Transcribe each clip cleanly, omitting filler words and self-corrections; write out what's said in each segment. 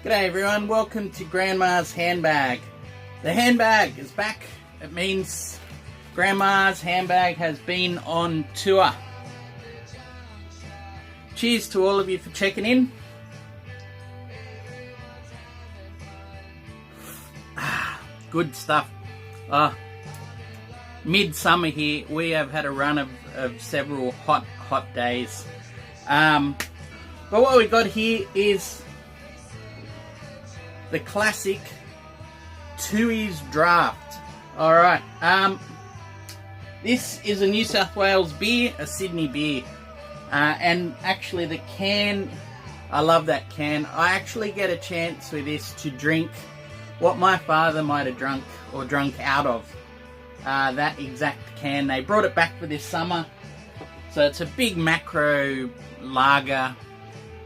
G'day everyone, welcome to Grandma's Handbag. The handbag is back. It means Grandma's Handbag has been on tour. Cheers to all of you for checking in. Good stuff. Midsummer here, we have had a run of several hot days. But what we got here is the classic Tooheys Draft. Alright, this is a New South Wales beer, a Sydney beer. And actually the can, I love that can. I actually get a chance with this to drink what my father might have drunk or drunk out of. That exact can. They brought it back for this summer. So it's a big macro lager.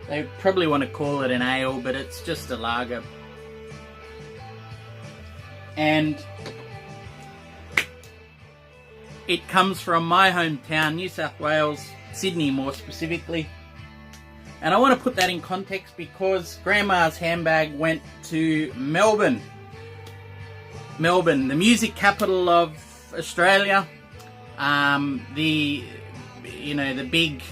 They probably want to call it an ale, but it's just a lager. And it comes from my hometown, New South Wales, Sydney more specifically. And I want to put that in context because Grandma's Handbag went to Melbourne. Melbourne, the music capital of Australia. The big,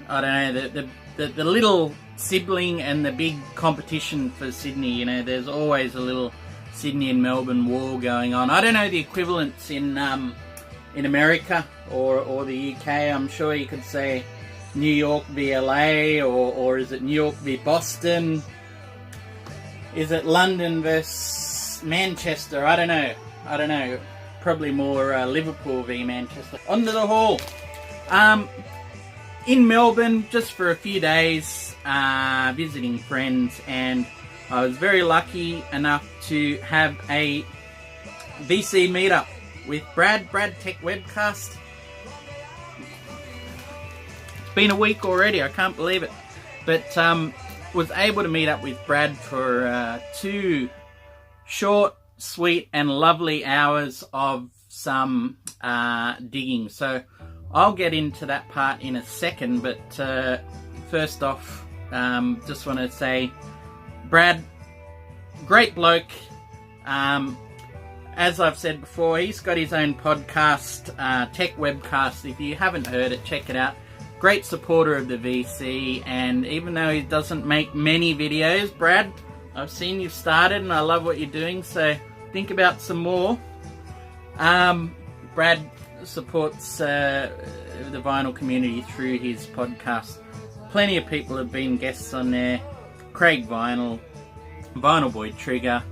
I don't know, the little sibling and the big competition for Sydney. You know, there's always a little Sydney and Melbourne war going on. I don't know the equivalents in America or the UK. I'm sure you could say New York v LA, or is it New York v Boston? Is it London versus Manchester? I don't know. Probably more Liverpool v Manchester. On to the haul. In Melbourne, just for a few days, visiting friends, and I was very lucky enough to have a VC meetup with Brad Techwebcast. It's been a week already, I can't believe it. But was able to meet up with Brad for 2 short, sweet and lovely hours of some digging. So I'll get into that part in a second, but first off, just want to say Brad, great bloke. As I've said before, he's got his own podcast, Techwebcast. If you haven't heard it, check it out. Great supporter of the VC, and even though he doesn't make many videos, Brad, I've seen you've started and I love what you're doing, so think about some more. Brad supports the vinyl community through his podcast. Plenty of people have been guests on there. Craig Vinyl, Vinyl Boy Trigger,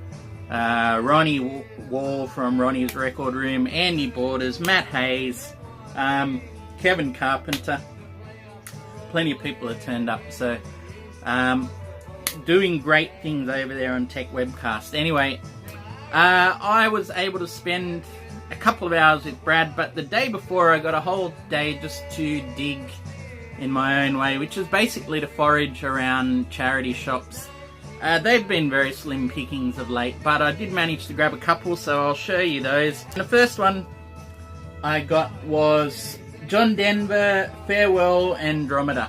Ronnie Wall from Ronnie's Record Room, Andy Borders, Matt Hayes, Kevin Carpenter. Plenty of people have turned up, so doing great things over there on Techwebcast. Anyway, I was able to spend a couple of hours with Brad, but the day before I got a whole day just to dig in my own way, which is basically to forage around charity shops. They've been very slim pickings of late, but I did manage to grab a couple, so I'll show you those. The first one I got was John Denver Farewell Andromeda.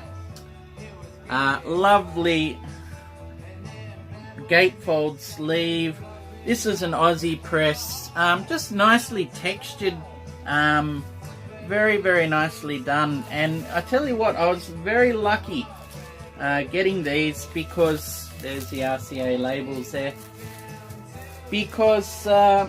Lovely gatefold sleeve. This is an Aussie press, just nicely textured, very, very nicely done. And I tell you what, I was very lucky getting these because there's the RCA labels there. Because, as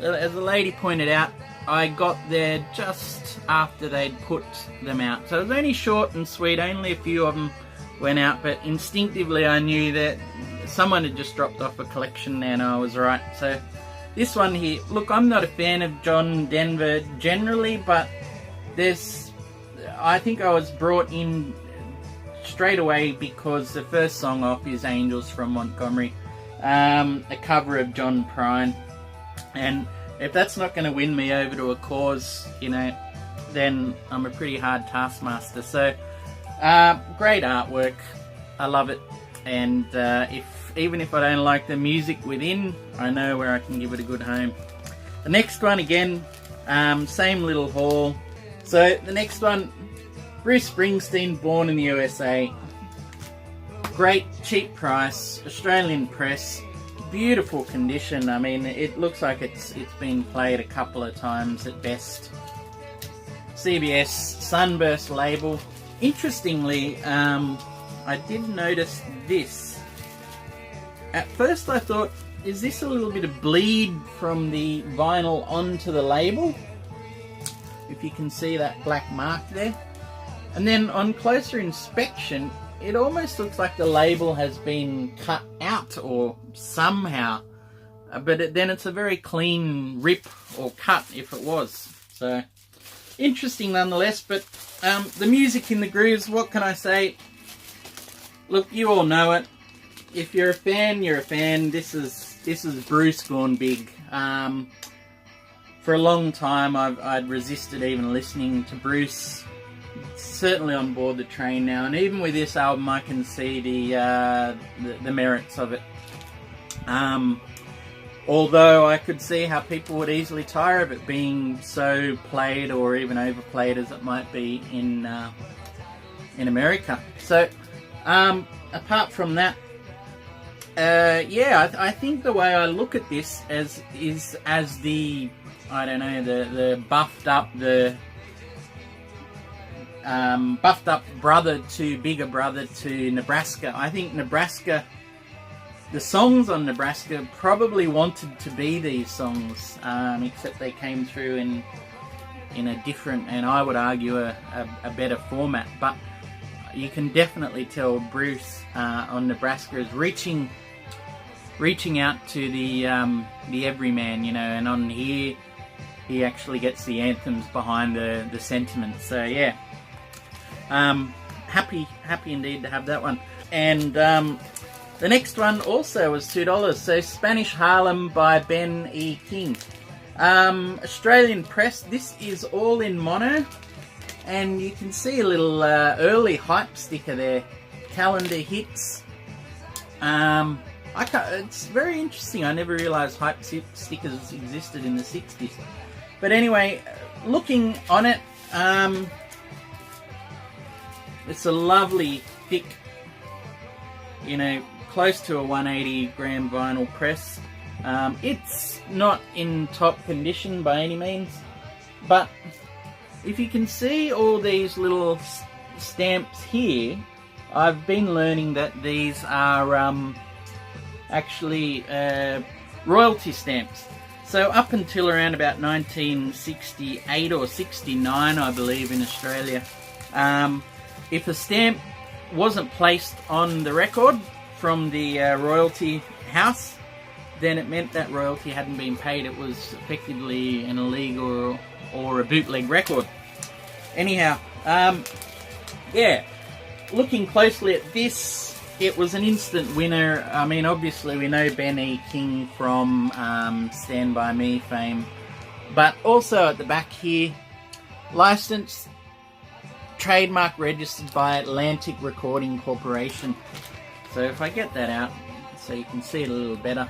the lady pointed out, I got there just after they'd put them out. So it was only short and sweet, only a few of them went out, but instinctively I knew that someone had just dropped off a collection and I was right. So this one here, look, I'm not a fan of John Denver generally, but I think I was brought in straight away because the first song off is Angels from Montgomery, a cover of John Prine, and if that's not going to win me over to a cause, you know, then I'm a pretty hard taskmaster. So great artwork, I love it, and even if I don't like the music within, I know where I can give it a good home. The next one again, same little haul. So the next one, Bruce Springsteen, Born in the USA. Great cheap price, Australian press, beautiful condition. I mean, it looks like it's been played a couple of times at best. CBS Sunburst label. Interestingly, I did notice this. At first I thought, is this a little bit of bleed from the vinyl onto the label? If you can see that black mark there. And then on closer inspection, it almost looks like the label has been cut out or somehow. But then it's a very clean rip or cut if it was. So, interesting nonetheless. But the music in the grooves, what can I say? Look, you all know it. If you're a fan, you're a fan. This is Bruce gone big. For a long time, I'd resisted even listening to Bruce. Certainly on board the train now, and even with this album, I can see the merits of it. Although I could see how people would easily tire of it being so played or even overplayed as it might be in America. So, apart from that, yeah, I think the way I look at this is as the, I don't know, the buffed up bigger brother to Nebraska. I think Nebraska, the songs on Nebraska probably wanted to be these songs, except they came through in a different, and I would argue a better format. But you can definitely tell Bruce on Nebraska is reaching out to the everyman, you know, and on here he actually gets the anthems behind the sentiment. So yeah. Happy indeed to have that one. And the next one also was $2. So Spanish Harlem by Ben E. King. Australian press. This is all in mono, and you can see a little early hype sticker there. Calendar hits. It's very interesting. I never realised hype stickers existed in the 60s. But anyway, looking on it, it's a lovely, thick, you know, close to a 180 gram vinyl press. It's not in top condition by any means, but if you can see all these little stamps here, I've been learning that these are actually royalty stamps. So up until around about 1968 or 69, I believe, in Australia, if a stamp wasn't placed on the record from the royalty house, then it meant that royalty hadn't been paid. It was effectively an illegal or a bootleg record. Anyhow, yeah, looking closely at this, it was an instant winner. I mean, obviously we know Ben E. King from Stand By Me fame, but also at the back here, licensed, trademark registered by Atlantic Recording Corporation. So if I get that out so you can see it a little better,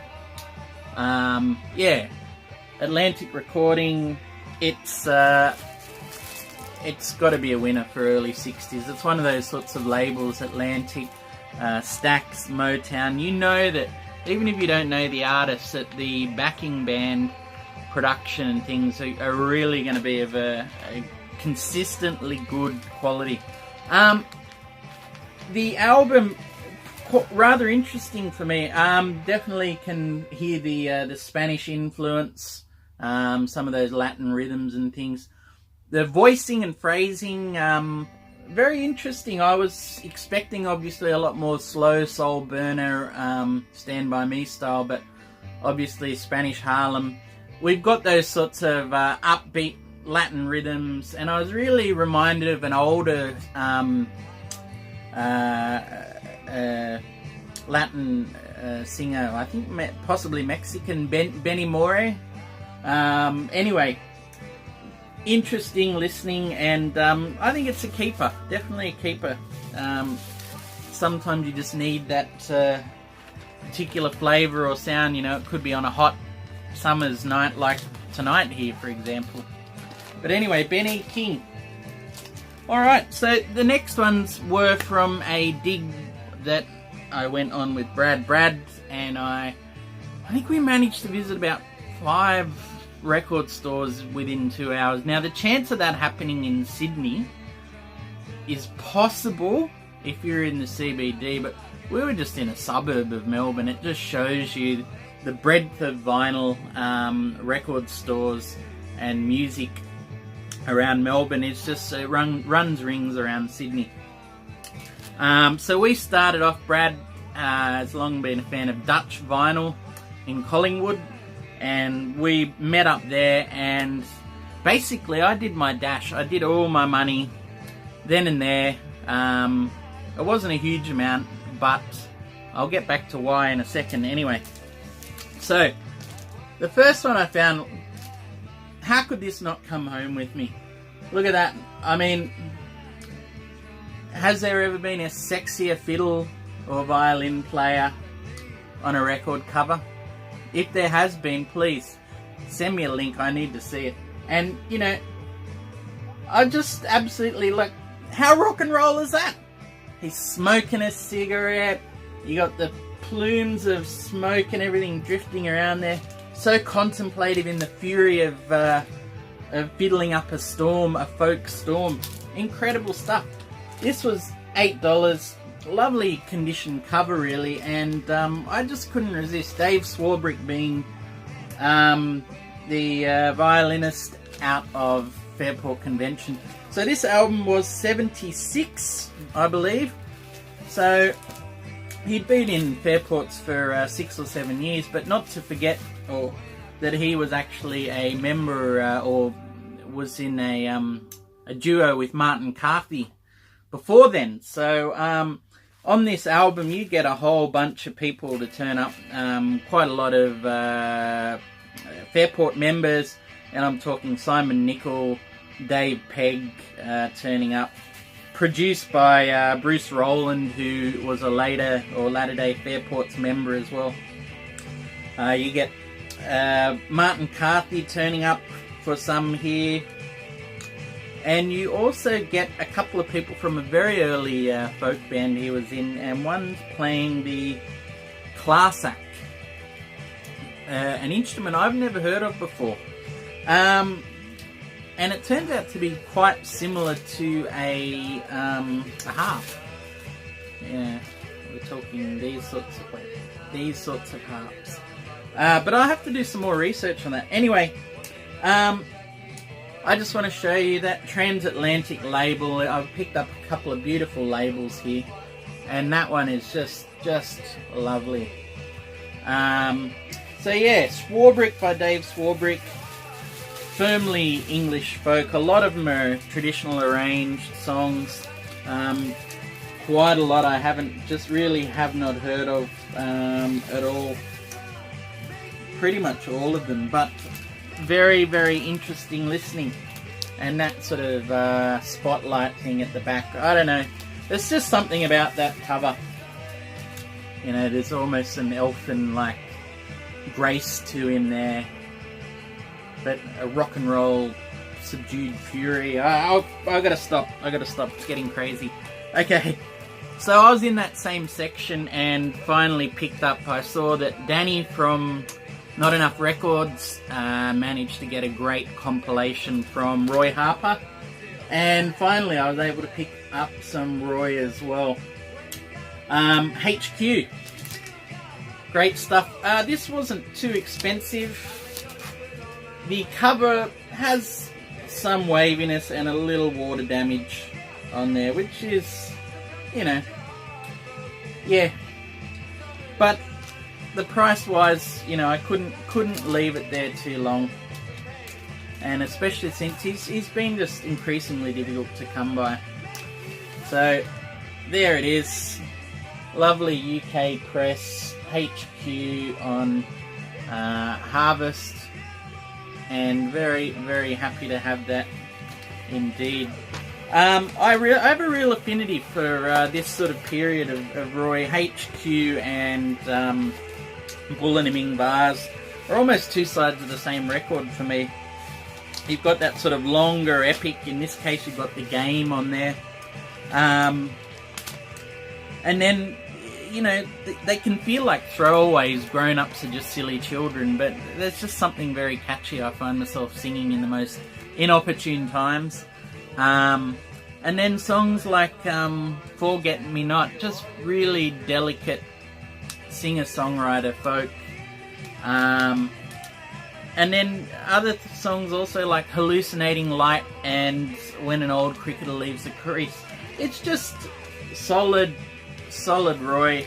yeah, Atlantic Recording, it's got to be a winner for early 60s. It's one of those sorts of labels, Atlantic, Stax, Motown. You know that even if you don't know the artists, that the backing band production and things are really going to be of a consistently good quality. The album, rather interesting for me. Definitely can hear the Spanish influence, some of those Latin rhythms and things. The voicing and phrasing, very interesting. I was expecting obviously a lot more slow soul burner, Stand By Me style, but obviously Spanish Harlem. We've got those sorts of upbeat Latin rhythms, and I was really reminded of an older Latin singer, I think possibly Mexican, Benny Moré. Anyway, interesting listening, and I think it's a keeper, definitely a keeper. Sometimes you just need that particular flavour or sound, you know. It could be on a hot summer's night like tonight here, for example. But anyway, Ben E. King. Alright, so the next ones were from a dig that I went on with Brad, and I think we managed to visit about 5 record stores within 2 hours. Now, the chance of that happening in Sydney is possible if you're in the CBD, but we were just in a suburb of Melbourne. It just shows you the breadth of vinyl record stores and music around Melbourne. It's just runs rings around Sydney. So we started off. Brad has long been a fan of Dutch vinyl in Collingwood, and we met up there, and basically I did my dash. I did all my money then and there. It wasn't a huge amount, but I'll get back to why in a second. Anyway, so the first one I found, how could this not come home with me? Look at that. I mean, has there ever been a sexier fiddle or violin player on a record cover? If there has been, please send me a link. I need to see it. And, you know, I just absolutely, like, how rock and roll is that? He's smoking a cigarette. You got the plumes of smoke and everything drifting around there. So contemplative in the fury of fiddling up a storm, a folk storm. Incredible stuff. This was $8. Lovely condition cover, really, and I just couldn't resist. Dave Swarbrick being the violinist out of Fairport Convention. So this album was 76, I believe. So he'd been in Fairports for 6 or 7 years, but not to forget that he was actually a member or was in a duo with Martin Carthy before then. So on this album you get a whole bunch of people to turn up, quite a lot of Fairport members, and I'm talking Simon Nicol, Dave Pegg turning up, produced by Bruce Rowland, who was a latter-day Fairports member as well. You get Martin Carthy turning up for some here, and you also get a couple of people from a very early folk band he was in, and one's playing the Clarsack, an instrument I've never heard of before. And it turns out to be quite similar to a harp. Yeah, we're talking these sorts of harps. But I'll have to do some more research on that. Anyway, I just want to show you that transatlantic label. I've picked up a couple of beautiful labels here, and that one is just lovely. So yeah, Swarbrick by Dave Swarbrick. Firmly English folk. A lot of them are traditional arranged songs. Quite a lot I have not heard of at all. Pretty much all of them, but very, very interesting listening. And that sort of spotlight thing at the back, I don't know. There's just something about that cover. You know, there's almost an elfin-like grace to him there. But a rock and roll subdued fury. I gotta stop. It's getting crazy. Okay, so I was in that same section and finally picked up. I saw that Danny from Not Enough Records managed to get a great compilation from Roy Harper, and finally I was able to pick up some Roy as well. HQ, great stuff. This wasn't too expensive. The cover has some waviness and a little water damage on there, which is, you know, yeah. But the price-wise, you know, I couldn't leave it there too long, and especially since he's been just increasingly difficult to come by. So there it is, lovely UK press, HQ on Harvest. And very, very happy to have that indeed. I have a real affinity for this sort of period of Roy. HQ and Bull and Ming Vase are almost two sides of the same record for me. You've got that sort of longer epic. In this case, you've got the game on there. And then you know, they can feel like throwaways. Grown-ups are just silly children, but there's just something very catchy. I find myself singing in the most inopportune times. And then songs like Forget Me Not, just really delicate singer-songwriter folk. And then other songs also like Hallucinating Light and When an Old Cricketer Leaves the Crease. It's just solid Roy.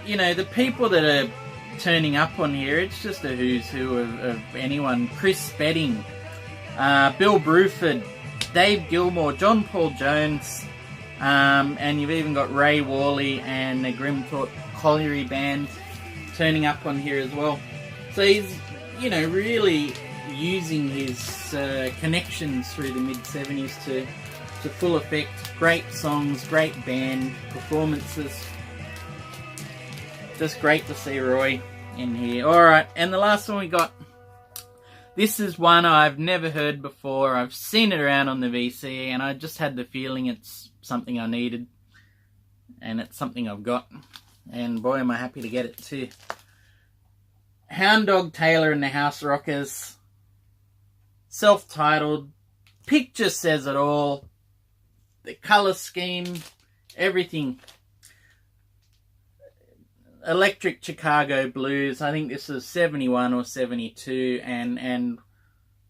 You know, the people that are turning up on here, it's just a who's who of anyone. Chris Spedding, Bill Bruford, Dave Gilmore, John Paul Jones, and you've even got Ray Worley and the Grimthorpe Colliery Band turning up on here as well. So he's, you know, really using his connections through the mid-70s to full effect. Great songs, great band, performances. Just great to see Roy in here. Alright, and the last one we got. This is one I've never heard before. I've seen it around on the VC, and I just had the feeling it's something I needed. And it's something I've got. And boy, am I happy to get it too. Hound Dog Taylor and the House Rockers. Self-titled. Picture says it all. The colour scheme. Everything. Electric Chicago Blues. I think this is 71 or 72. And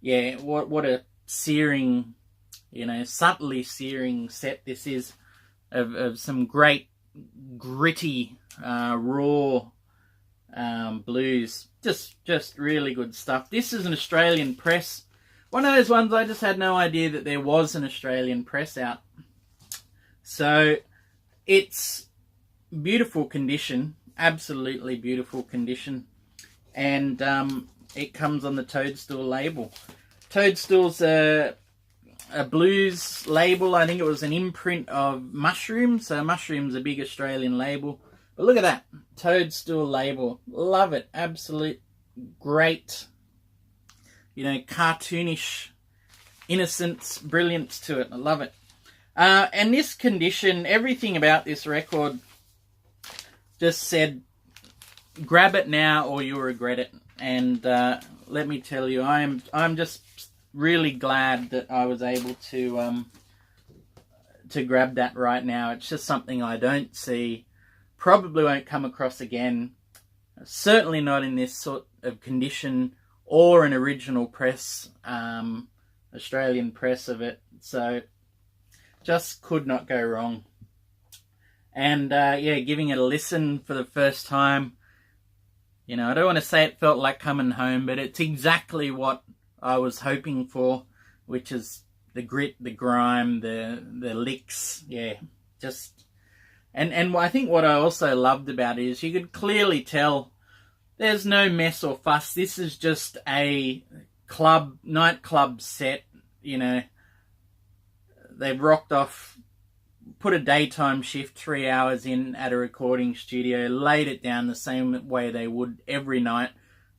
yeah, what a searing, you know, subtly searing set this is. Of some great, gritty, raw blues. Just really good stuff. This is an Australian press. One of those ones I just had no idea that there was an Australian press out. So it's beautiful condition, absolutely beautiful condition, and it comes on the Toadstool label. Toadstool's a blues label. I think it was an imprint of Mushroom, so Mushroom's a big Australian label. But look at that, Toadstool label. Love it. Absolute great, you know, cartoonish innocence, brilliance to it. I love it. And this condition, everything about this record just said, grab it now or you'll regret it. And let me tell you, I'm just really glad that I was able to grab that right now. It's just something I don't see. Probably won't come across again. Certainly not in this sort of condition or an original press, Australian press of it. So just could not go wrong. And yeah, giving it a listen for the first time. You know, I don't want to say it felt like coming home, but it's exactly what I was hoping for, which is the grit, the grime, the licks. Yeah, just... And I think what I also loved about it is you could clearly tell there's no mess or fuss. This is just a nightclub set, you know. They've rocked off, put a daytime shift 3 hours in at a recording studio, laid it down the same way they would every night,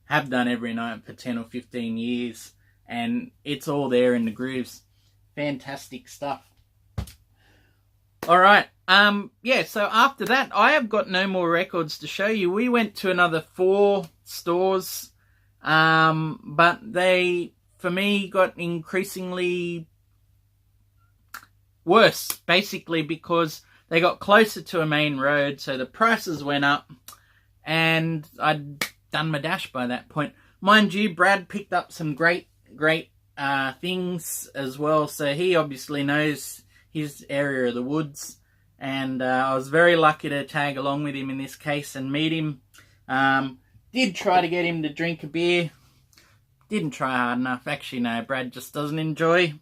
have done every night for 10 or 15 years, and it's all there in the grooves. Fantastic stuff. Alright, yeah, so after that, I have got no more records to show you. We went to another 4 stores, but they, for me, got increasingly worse, basically, because they got closer to a main road, so the prices went up, and I'd done my dash by that point. Mind you, Brad picked up some great things as well, so he obviously knows his area of the woods, and I was very lucky to tag along with him in this case and meet him. Did try to get him to drink a beer, didn't try hard enough. Actually, no, Brad just doesn't enjoy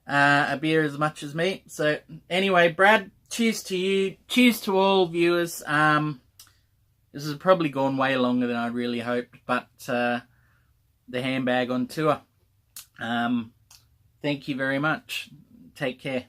a beer as much as me. So anyway, Brad, cheers to you, cheers to all viewers. This has probably gone way longer than I really hoped, but the Handbag on tour. Thank you very much. Take care.